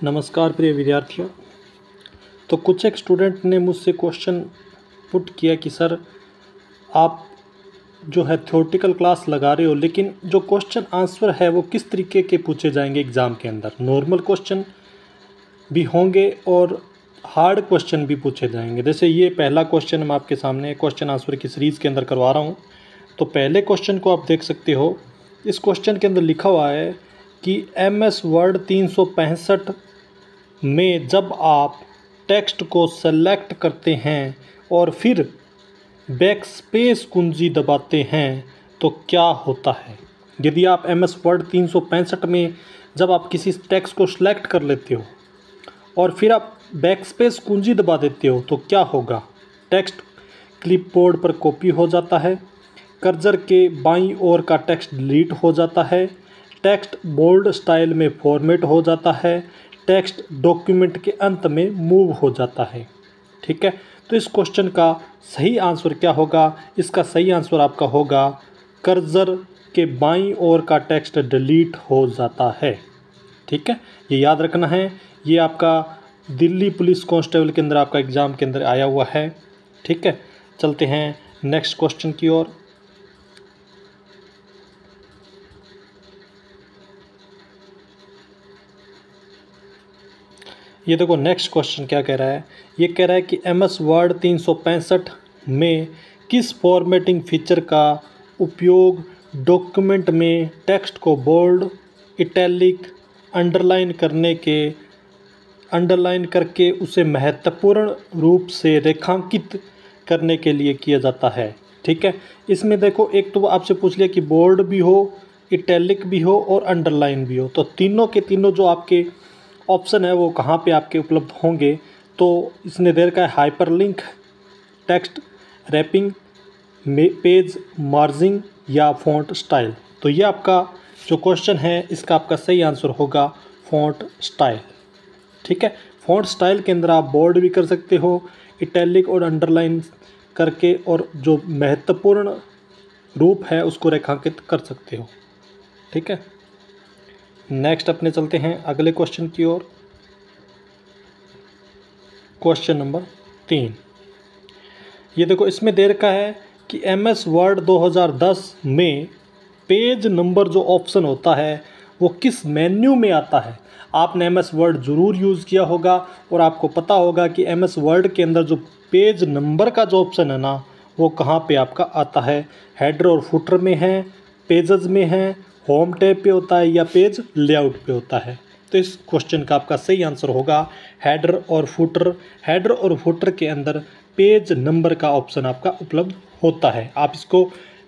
नमस्कार प्रिय विद्यार्थियों। तो कुछ एक स्टूडेंट ने मुझसे क्वेश्चन पुट किया कि सर आप जो है थ्योरेटिकल क्लास लगा रहे हो, लेकिन जो क्वेश्चन आंसर है वो किस तरीके के पूछे जाएंगे एग्ज़ाम के अंदर। नॉर्मल क्वेश्चन भी होंगे और हार्ड क्वेश्चन भी पूछे जाएंगे। जैसे ये पहला क्वेश्चन हम आपके सामने क्वेश्चन आंसर की सीरीज़ के अंदर करवा रहा हूँ। तो पहले क्वेश्चन को आप देख सकते हो। इस क्वेश्चन के अंदर लिखा हुआ है कि MS वर्ड 365 में जब आप टेक्स्ट को सेलेक्ट करते हैं और फिर बैकस्पेस कुंजी दबाते हैं तो क्या होता है। यदि आप MS वर्ड 365 में जब आप किसी टेक्स्ट को सिलेक्ट कर लेते हो और फिर आप बैकस्पेस कुंजी दबा देते हो तो क्या होगा। टेक्स्ट क्लिपबोर्ड पर कॉपी हो जाता है, कर्सर के बाईं ओर का टेक्स्ट डिलीट हो जाता है, टेक्स्ट बोल्ड स्टाइल में फॉर्मेट हो जाता है, टेक्स्ट डॉक्यूमेंट के अंत में मूव हो जाता है। ठीक है, तो इस क्वेश्चन का सही आंसर क्या होगा। इसका सही आंसर आपका होगा कर्सर के बाईं ओर का टेक्स्ट डिलीट हो जाता है। ठीक है, ये याद रखना है। ये आपका दिल्ली पुलिस कांस्टेबल के अंदर आपका एग्ज़ाम के अंदर आया हुआ है। ठीक है, चलते हैं नेक्स्ट क्वेश्चन की ओर। ये देखो नेक्स्ट क्वेश्चन क्या कह रहा है। ये कह रहा है कि MS वर्ड 365 में किस फॉर्मेटिंग फीचर का उपयोग डॉक्यूमेंट में टेक्स्ट को बोल्ड, इटैलिक, अंडरलाइन करके उसे महत्वपूर्ण रूप से रेखांकित करने के लिए किया जाता है। ठीक है, इसमें देखो एक तो आपसे पूछ लिया कि बोल्ड भी हो, इटैलिक भी हो और अंडरलाइन भी हो। तो तीनों के तीनों जो आपके ऑप्शन है वो कहाँ पे आपके उपलब्ध होंगे। तो इसने दे रखा है hyperlink, text wrapping, page margin या फ़ॉन्ट स्टाइल। तो ये आपका जो क्वेश्चन है इसका आपका सही आंसर होगा फ़ॉन्ट स्टाइल। ठीक है, फ़ॉन्ट स्टाइल के अंदर आप बोल्ड भी कर सकते हो, इटैलिक और अंडरलाइन करके, और जो महत्वपूर्ण रूप है उसको रेखांकित कर सकते हो। ठीक है, नेक्स्ट अपने चलते हैं अगले क्वेश्चन की ओर। Question number 3। ये देखो इसमें दे रखा है कि MS वर्ड 2010 में पेज नंबर जो ऑप्शन होता है वो किस मेन्यू में आता है। आपने MS वर्ड ज़रूर यूज़ किया होगा और आपको पता होगा कि MS वर्ड के अंदर जो पेज नंबर का जो ऑप्शन है ना वो कहाँ पे आपका आता है। हेडर और फुटर में है, पेजेस में है, होम टैब पे होता है या पेज लेआउट पे होता है। तो इस क्वेश्चन का आपका सही आंसर होगा हेडर और फुटर। हेडर और फुटर के अंदर पेज नंबर का ऑप्शन आपका उपलब्ध होता है। आप इसको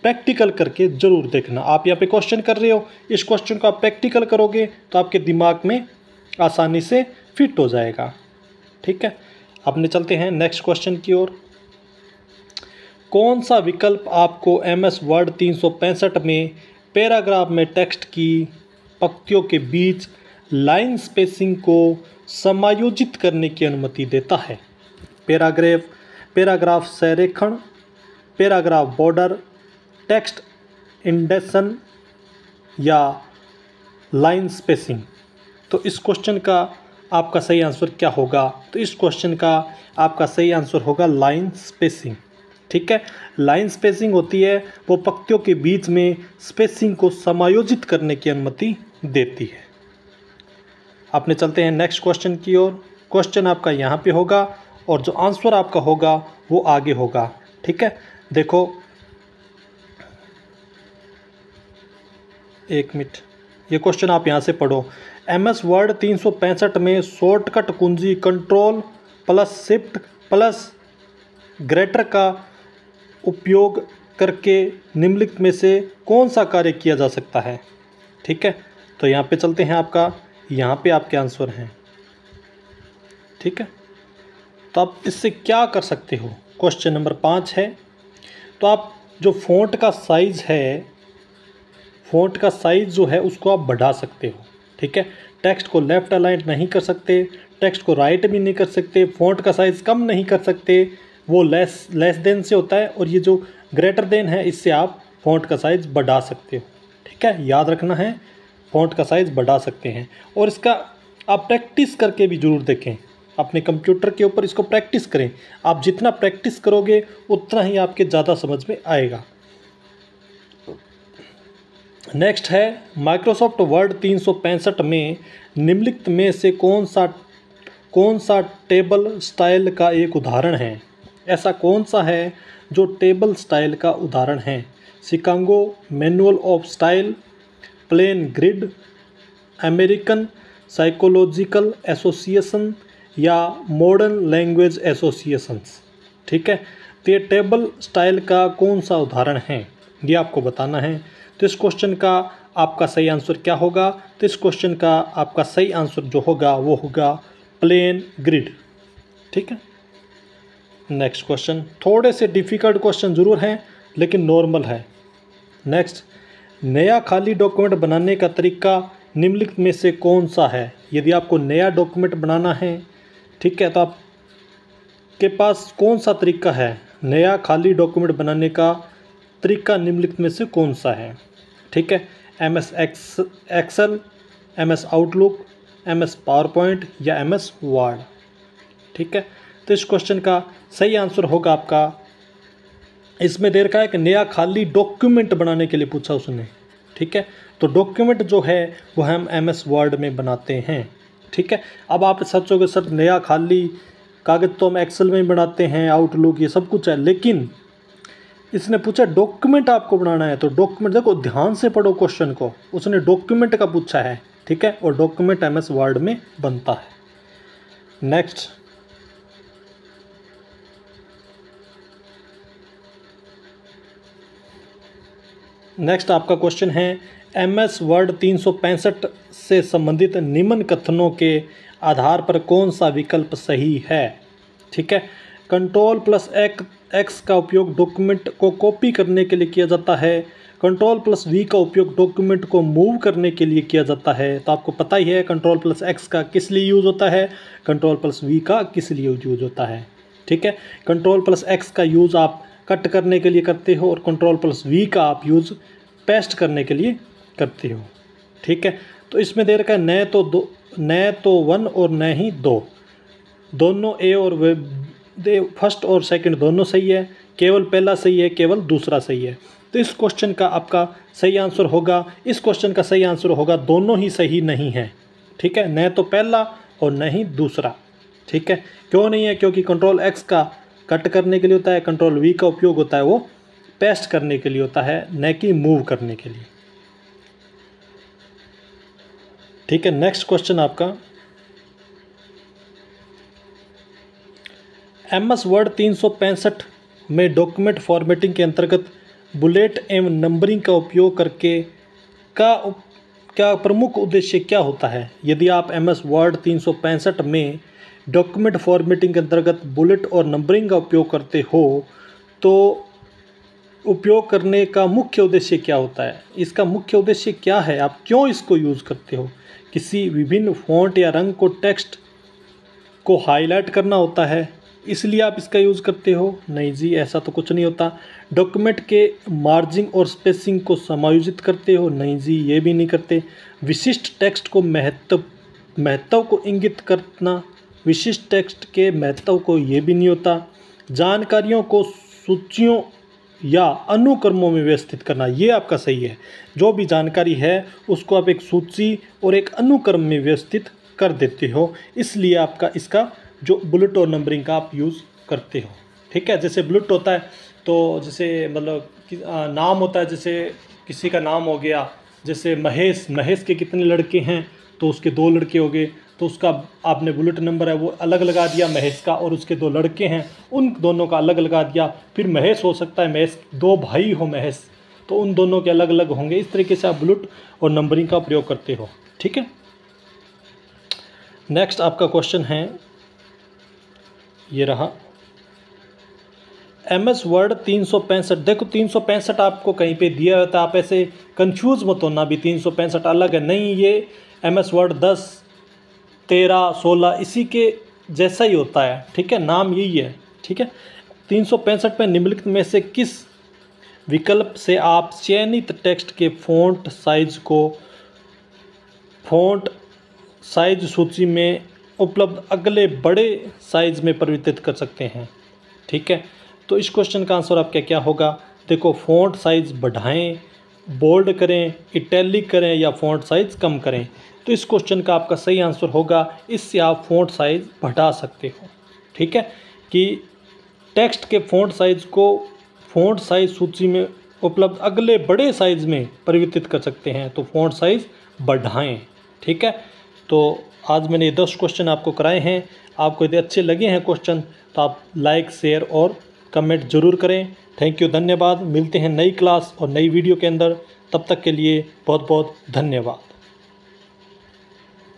प्रैक्टिकल करके ज़रूर देखना। आप यहाँ पे क्वेश्चन कर रहे हो, इस क्वेश्चन को आप प्रैक्टिकल करोगे तो आपके दिमाग में आसानी से फिट हो जाएगा। ठीक है, अपने चलते हैं नेक्स्ट क्वेश्चन की ओर। कौन सा विकल्प आपको MS वर्ड 365 में पैराग्राफ में टेक्स्ट की पंक्तियों के बीच लाइन स्पेसिंग को समायोजित करने की अनुमति देता है। पैराग्राफ संरेखण, पैराग्राफ बॉर्डर, टेक्स्ट इंडेंशन या लाइन स्पेसिंग। तो इस क्वेश्चन का आपका सही आंसर क्या होगा। तो इस क्वेश्चन का आपका सही आंसर होगा लाइन स्पेसिंग। ठीक है, लाइन स्पेसिंग होती है वो पंक्तियों के बीच में स्पेसिंग को समायोजित करने की अनुमति देती है। अपने चलते हैं नेक्स्ट क्वेश्चन की ओर। क्वेश्चन आपका यहाँ पे होगा और जो आंसर आपका होगा वो आगे होगा। ठीक है, देखो एक मिनट, ये क्वेश्चन आप यहाँ से पढ़ो। MS वर्ड 365 में शॉर्टकट कुंजी control plus shift plus greater का उपयोग करके निम्नलिखित में से कौन सा कार्य किया जा सकता है। ठीक है, तो यहाँ पे चलते हैं, आपका यहाँ पे आपके आंसर हैं। ठीक है, तो आप इससे क्या कर सकते हो। क्वेश्चन नंबर 5 है। तो आप जो फ़ॉन्ट का साइज़ है, फ़ॉन्ट का साइज़ जो है उसको आप बढ़ा सकते हो। ठीक है, टेक्स्ट को लेफ़्ट अलाइन नहीं कर सकते, टेक्स्ट को राइट भी नहीं कर सकते, फ़ॉन्ट का साइज़ कम नहीं कर सकते, वो लेस देन से होता है, और ये जो ग्रेटर देन है इससे आप फ़ॉन्ट का साइज़ बढ़ा सकते हो। ठीक है, याद रखना है फ़ॉन्ट का साइज़ बढ़ा सकते हैं। और इसका आप प्रैक्टिस करके भी ज़रूर देखें, अपने कंप्यूटर के ऊपर इसको प्रैक्टिस करें। आप जितना प्रैक्टिस करोगे उतना ही आपके ज़्यादा समझ में आएगा। नेक्स्ट है माइक्रोसॉफ्ट वर्ड 365 में निम्नलिखित में से कौन सा टेबल स्टाइल का एक उदाहरण है। ऐसा कौन सा है जो टेबल स्टाइल का उदाहरण है। Chicago manual of style, plain grid, American psychological association या मॉडर्न लैंग्वेज एसोसिएशंस। ठीक है, तो ये टेबल स्टाइल का कौन सा उदाहरण है ये आपको बताना है। तो इस क्वेश्चन का आपका सही आंसर क्या होगा। तो इस क्वेश्चन का आपका सही आंसर जो होगा वो होगा प्लेन ग्रिड। ठीक है, नेक्स्ट क्वेश्चन थोड़े से डिफ़िकल्ट क्वेश्चन ज़रूर हैं लेकिन नॉर्मल है। नेक्स्ट, नया खाली डॉक्यूमेंट बनाने का तरीका निम्नलिखित में से कौन सा है। यदि आपको नया डॉक्यूमेंट बनाना है, ठीक है, तो आपके पास कौन सा तरीका है। नया खाली डॉक्यूमेंट बनाने का तरीका निम्नलिखित में से कौन सा है। ठीक है, MS Excel, MS Outlook, MS PowerPoint या MS वर्ड। ठीक है, तो इस क्वेश्चन का सही आंसर होगा आपका, इसमें दे रखा है कि नया खाली डॉक्यूमेंट बनाने के लिए पूछा उसने। ठीक है, तो डॉक्यूमेंट जो है वो हम MS वर्ड में बनाते हैं। ठीक है, अब आप सोचोगे सर नया खाली कागज़ तो हम एक्सेल में ही बनाते हैं, आउटलुक ये सब कुछ है, लेकिन इसने पूछा डॉक्यूमेंट आपको बनाना है। तो डॉक्यूमेंट देखो, ध्यान से पढ़ो क्वेश्चन को, उसने डॉक्यूमेंट का पूछा है। ठीक है, और डॉक्यूमेंट MS वर्ड में बनता है। नेक्स्ट आपका क्वेश्चन है MS वर्ड 365 से संबंधित निम्न कथनों के आधार पर कौन सा विकल्प सही है। ठीक है, Ctrl+X का उपयोग डॉक्यूमेंट को कॉपी करने के लिए किया जाता है। Ctrl+V का उपयोग डॉक्यूमेंट को मूव करने के लिए किया जाता है। तो आपको पता ही है Ctrl+X का किस लिए यूज़ होता है, Ctrl+V का किस लिए यूज़ होता है। ठीक है, Ctrl+X का यूज़ आप कट करने के लिए करते हो और Ctrl+V का आप यूज़ पेस्ट करने के लिए करते हो। ठीक है, तो इसमें दे रखा है न तो 1 और न ही 2, दोनों ए और फर्स्ट और सेकंड दोनों सही है, केवल पहला सही है, केवल दूसरा सही है। तो इस क्वेश्चन का आपका सही आंसर होगा, इस क्वेश्चन का सही आंसर होगा दोनों ही सही नहीं है। ठीक है, न तो पहला और न ही दूसरा। ठीक है, क्यों नहीं है, क्योंकि Ctrl+X का कट करने के लिए होता है, Ctrl+V का उपयोग होता है वो पेस्ट करने के लिए होता है, न कि मूव करने के लिए। ठीक है, नेक्स्ट क्वेश्चन आपका MS वर्ड 365 में डॉक्यूमेंट फॉर्मेटिंग के अंतर्गत बुलेट एवं नंबरिंग का उपयोग करके क्या प्रमुख उद्देश्य क्या होता है। यदि आप MS वर्ड 365 में डॉक्यूमेंट फॉर्मेटिंग के अंतर्गत बुलेट और नंबरिंग का उपयोग करते हो तो उपयोग करने का मुख्य उद्देश्य क्या होता है। इसका मुख्य उद्देश्य क्या है, आप क्यों इसको यूज़ करते हो। किसी विभिन्न फॉन्ट या रंग को टेक्स्ट को हाईलाइट करना होता है इसलिए आप इसका यूज़ करते हो। नहीं जी, ऐसा तो कुछ नहीं होता। डॉक्यूमेंट के मार्जिंग और स्पेसिंग को समायोजित करते हो। नहीं जी, ये भी नहीं करते। विशिष्ट टेक्स्ट को महत्व को इंगित करना, विशिष्ट टेक्स्ट के महत्व को ये भी नहीं होता। जानकारियों को सूचियों या अनुक्रमों में व्यवस्थित करना, ये आपका सही है। जो भी जानकारी है उसको आप एक सूची और एक अनुक्रम में व्यवस्थित कर देते हो, इसलिए आपका इसका जो बुलेट और नंबरिंग का आप यूज़ करते हो। ठीक है, जैसे बुलेट होता है तो जैसे मतलब नाम होता है, जैसे किसी का नाम हो गया, जैसे महेश के कितने लड़के हैं तो उसके 2 लड़के हो गए, तो उसका आपने बुलेट नंबर है वो अलग लगा दिया महेश का, और उसके 2 लड़के हैं उन दोनों का अलग लगा दिया। फिर महेश हो सकता है, महेश 2 भाई हो महेश, तो उन दोनों के अलग अलग होंगे। इस तरीके से आप बुलेट और नंबरिंग का प्रयोग करते हो। ठीक है, नेक्स्ट आपका क्वेश्चन है ये रहा, MS वर्ड 365। देखो 365 आपको कहीं पे दिया होता है, आप ऐसे कंफ्यूज मत होना भी 365 अलग है, नहीं, ये MS वर्ड 10, 13, 16 इसी के जैसा ही होता है। ठीक है, नाम यही है। ठीक है, 365 में निम्नलिखित में से किस विकल्प से आप चयनित टेक्स्ट के फ़ॉन्ट साइज सूची में उपलब्ध अगले बड़े साइज में परिवर्तित कर सकते हैं। ठीक है, तो इस क्वेश्चन का आंसर आपका क्या होगा? देखो, फ़ॉन्ट साइज़ बढ़ाएं, बोल्ड करें, इटैलिक करें या फ़ॉन्ट साइज़ कम करें। तो इस क्वेश्चन का आपका सही आंसर होगा, इससे आप फ़ॉन्ट साइज़ बढ़ा सकते हो। ठीक है, कि टेक्स्ट के फ़ॉन्ट साइज़ को फ़ॉन्ट साइज़ सूची में उपलब्ध अगले बड़े साइज़ में परिवर्तित कर सकते हैं, तो फ़ॉन्ट साइज़ बढ़ाएं। ठीक है, तो आज मैंने 10 क्वेश्चन आपको कराए हैं। आपको यदि अच्छे लगे हैं क्वेश्चन तो आप लाइक, शेयर और कमेंट ज़रूर करें। थैंक यू, धन्यवाद। मिलते हैं नई क्लास और नई वीडियो के अंदर। तब तक के लिए बहुत बहुत धन्यवाद।